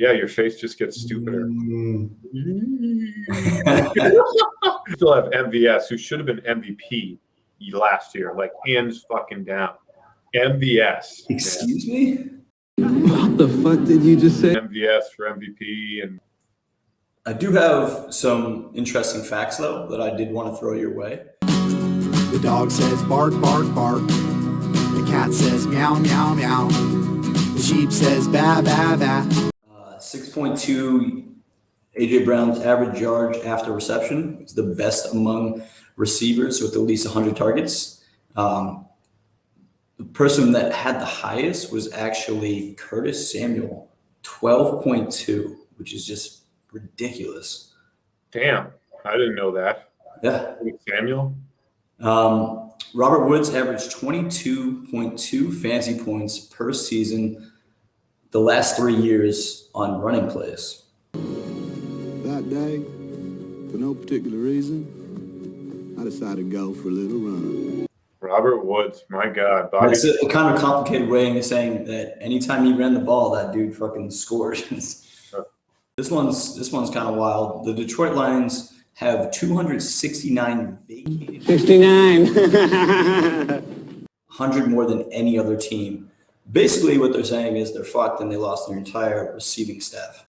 Yeah, your face just gets stupider. Mm. Still have MVS, who should have been MVP last year, like hands fucking down. MVS. Excuse me? What the fuck did you just say? MVS for MVP. And I do have some interesting facts, though, that I did want to throw your way. The dog says bark, bark, bark. The cat says meow, meow, meow. The sheep says ba, ba, ba. 6.2 A.J. Brown's average yards after reception is the best among receivers with at least 100 targets. The person that had the highest was actually Curtis Samuel, 12.2, which is just ridiculous. damn, I didn't know that. Yeah. Samuel? Robert Woods averaged 22.2 fantasy points per season the last 3 years on running plays. That day, for no particular reason, I decided to go for a little run. Robert Woods, my God. Bobby. That's a kind of complicated way of saying that anytime he ran the ball, that dude fucking scored. This one's kind of wild. The Detroit Lions have 269 vacated. 69. 100 more than any other team. Basically, what they're saying is they're fucked and they lost their entire receiving staff.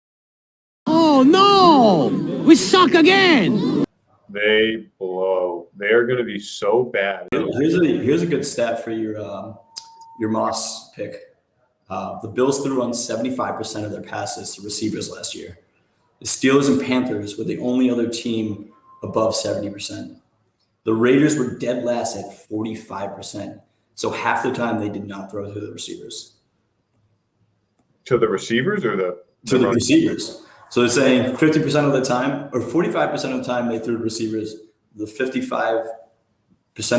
Oh no! We suck again! They blow. They are going to be so bad. Here's a good stat for your Moss pick. The Bills threw on 75% of their passes to receivers last year. The Steelers and Panthers were the only other team above 70%. The Raiders were dead last at 45%. So half the time they did not throw to the receivers. To the receivers or the receivers. So they're saying 50% of the time or 45% of the time they threw to receivers. The 55%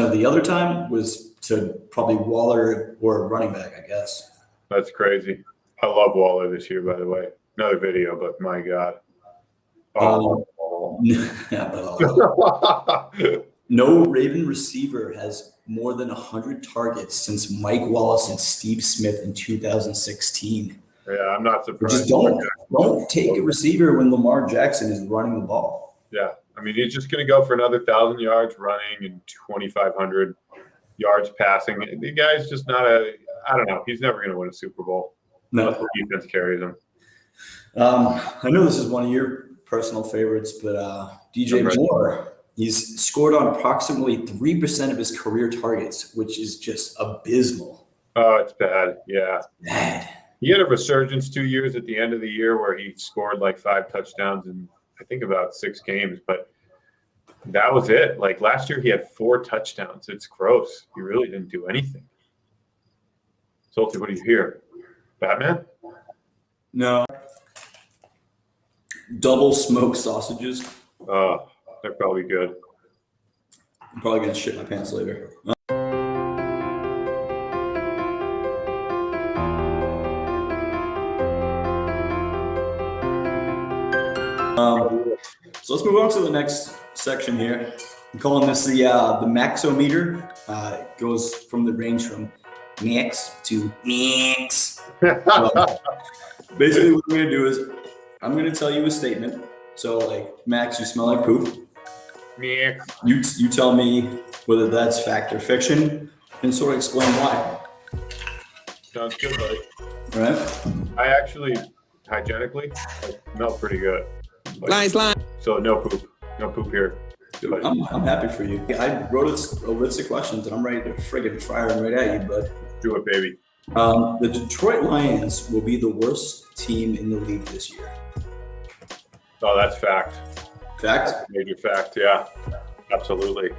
of the other time was to probably Waller or running back, I guess. That's crazy. I love Waller this year, by the way. Another video, but my God. No Raven receiver has more than 100 targets since Mike Wallace and Steve Smith in 2016. Yeah, I'm not surprised. Just don't take a receiver when Lamar Jackson is running the ball. Yeah, I mean, he's just going to go for another 1,000 yards running and 2,500 yards passing. The guy's just not I don't know. He's never going to win a Super Bowl. No. Unless the defense carries him. I know this is one of your personal favorites, but DJ Moore, he's scored on approximately 3% of his career targets, which is just abysmal. Oh, it's bad. Yeah. Bad. He had a resurgence 2 years at the end of the year where he scored like 5 touchdowns in, I think, about 6 games. But that was it. Like last year, he had 4 touchdowns. It's gross. He really didn't do anything. Salty, what do you hear? Batman? No. Double smoked sausages. Oh, they're probably good. I'm probably going to shit my pants later. So let's move on to the next section here. I'm calling this the maxometer. It goes from the range from max to max. Basically, what I'm going to do is I'm going to tell you a statement. So, like, Max, you smell like poop. Max. You tell me whether that's fact or fiction, and sort of explain why. Sounds good, buddy. All right? I actually, hygienically, smell pretty good. Nice line. So no poop. No poop here. I'm happy for you. I wrote a list of questions, and I'm ready to friggin' fire them right at you, bud. Do it, baby. The Detroit Lions will be the worst team in the league this year. Oh, that's fact. Fact? Major fact, yeah. Absolutely.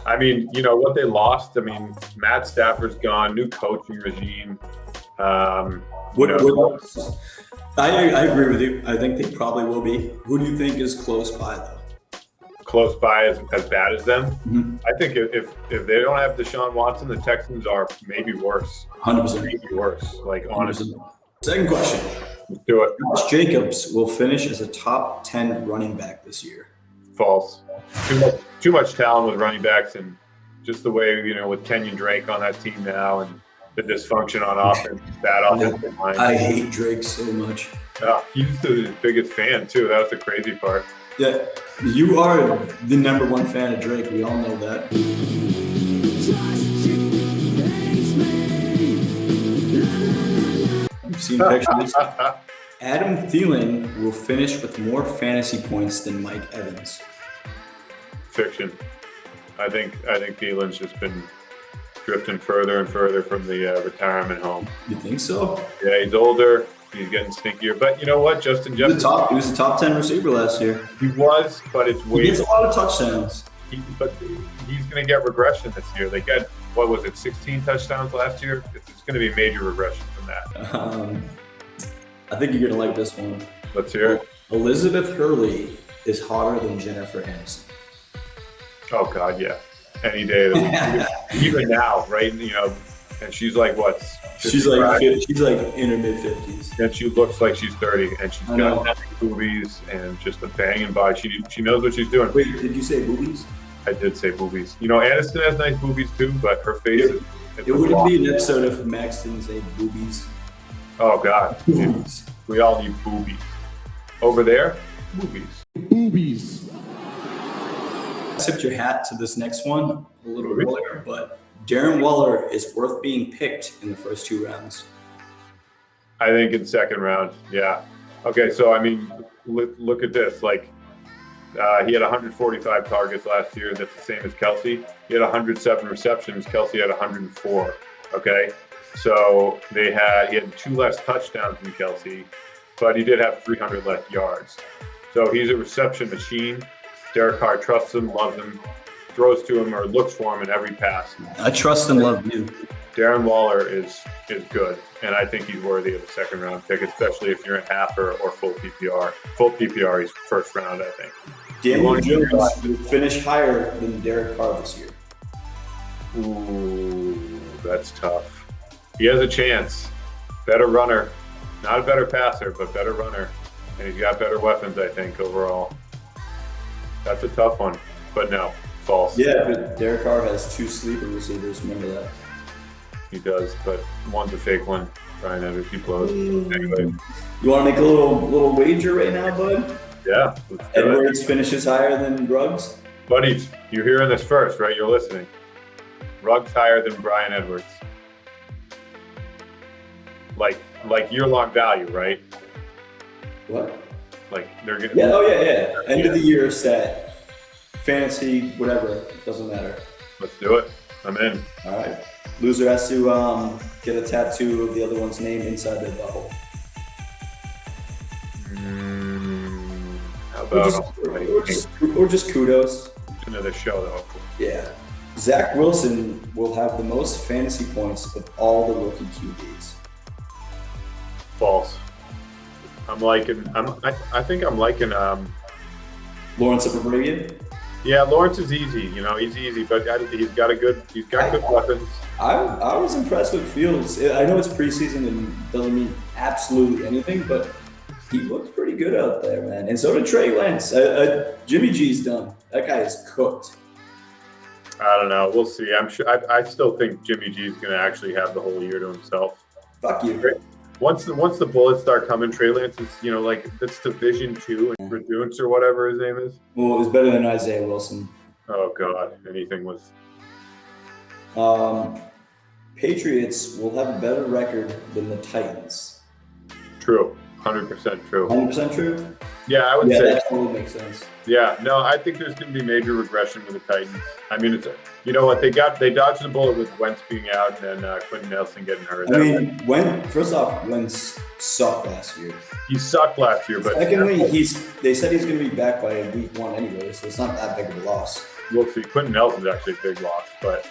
I mean, you know, what they lost, I mean, Matt Stafford's gone, new coaching regime. I agree with you. I think they probably will be. Who do you think is close by, though? Close by as bad as them? Mm-hmm. I think if they don't have Deshaun Watson, the Texans are maybe worse. 100%. Maybe worse, like, honestly. 100%. Second question. Let's do it. Josh Jacobs will finish as a top 10 running back this year. False. Too much talent with running backs, and just the way, you know, with Kenyon Drake on that team now and the dysfunction on offense, bad offensive line. I hate Drake so much. He's the biggest fan too. That was the crazy part. Yeah, you are the number one fan of Drake. We all know that. You've seen pictures. Adam Thielen will finish with more fantasy points than Mike Evans. Fiction. I think Thielen's just been drifting further and further from the retirement home. You think so? Yeah, he's older. He's getting stinkier. But you know what? Justin He was a top 10 receiver last year. He was, but it's way. He gets a lot of touchdowns. But he's going to get regression this year. They got, 16 touchdowns last year? It's going to be major regression from that. I think you're going to like this one. Let's hear it. Elizabeth Hurley is hotter than Jennifer Aniston. Oh, God, yeah. Any day of the week. Even now, right? You know, and she's like, what? 55? She's like in her mid-50s. And she looks like she's 30, and she's got boobies and just a banging body. She knows what she's doing. Wait, did you say boobies? I did say boobies. You know, Aniston has nice boobies too, but her face is. It wouldn't be an episode of Max didn't say boobies. Oh, God. Boobies. We all need boobies. Over there, boobies. Boobies. Tipped your hat to this next one a little earlier, but Darren Waller is worth being picked in the first 2 rounds. I think in second round, yeah. Okay, so I mean, look at this. Like, he had 145 targets last year. That's the same as Kelsey. He had 107 receptions. Kelsey had 104. Okay, so he had 2 less touchdowns than Kelsey, but he did have 300 less yards. So he's a reception machine. Derek Carr trusts him, loves him, throws to him or looks for him in every pass. I trust and love you. Darren Waller is good, and I think he's worthy of a second round pick, especially if you're in half or full PPR. Full PPR, he's first round, I think. Dani Jones will finish higher than Derek Carr this year. Ooh, that's tough. He has a chance. Better runner. Not a better passer, but better runner. And he's got better weapons, I think, overall. That's a tough one, but no, false. Yeah, but Derek Carr has 2 sleeper receivers. Remember that. He does, but one's a fake one. Brian Edwards, he blows. Anyway. You want to make a little wager right now, bud? Yeah. Edwards finishes higher than Ruggs? Buddies, you're hearing this first, right? You're listening. Ruggs higher than Brian Edwards. Like year-long value, right? What? Like they're gonna. Yeah. Oh yeah. End of the year stat, fantasy, whatever. Doesn't matter. Let's do it. I'm in. All right. Loser has to get a tattoo of the other one's name inside their bubble. How about Or just kudos. another show though? Yeah. Zach Wilson will have the most fantasy points of all the rookie QBs. False. I think I'm liking. Lawrence of Arabia. Yeah, Lawrence is easy. You know, he's easy, but he's got good weapons. I was impressed with Fields. I know it's preseason and doesn't mean absolutely anything, but he looks pretty good out there, man. And so did Trey Lance. Jimmy G's done. That guy is cooked. I don't know. We'll see. I'm sure. I still think Jimmy G is going to actually have the whole year to himself. Fuck you. Once the bullets start coming, Trey Lance is, you know, like that's Division 2 and Reduce or whatever his name is. Well, it was better than Isaiah Wilson. Oh God, anything with. Patriots will have a better record than the Titans. True, 100% true. 100% true. Yeah, I would say that totally makes sense. Yeah, no, I think there's going to be major regression with the Titans. I mean, you know what, they dodged the bullet with Wentz being out and then Quentin Nelson getting hurt. I mean, Wentz sucked last year. He sucked last year, but secondly, they said he's going to be back by week 1 anyway, so it's not that big of a loss. We'll see. Quentin Nelson's actually a big loss, but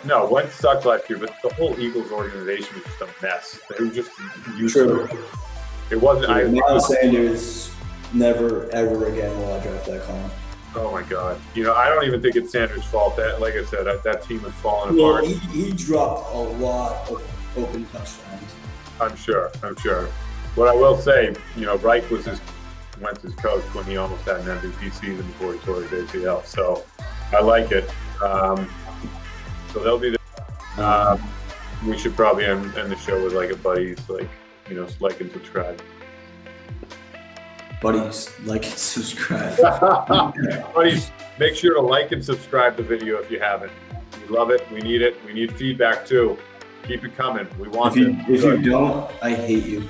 no, Wentz sucked last year, but the whole Eagles organization was just a mess. They were just useless. It wasn't. Miles Sanders, never ever again will I draft that clown. Oh my God! You know, I don't even think it's Sanders' fault. That, like I said, that team was falling apart. Well, he dropped a lot of open touchdowns. I'm sure. What I will say, you know, Reich was Wentz's coach when he almost had an MVP season before he tore his ACL. So I like it. So they'll be there. We should probably end the show with like a buddies like like and subscribe. Buddies, like and subscribe. Buddies, make sure to like and subscribe the video if you haven't. We love it. We need it. We need feedback too. Keep it coming. We want it. If you don't, I hate you.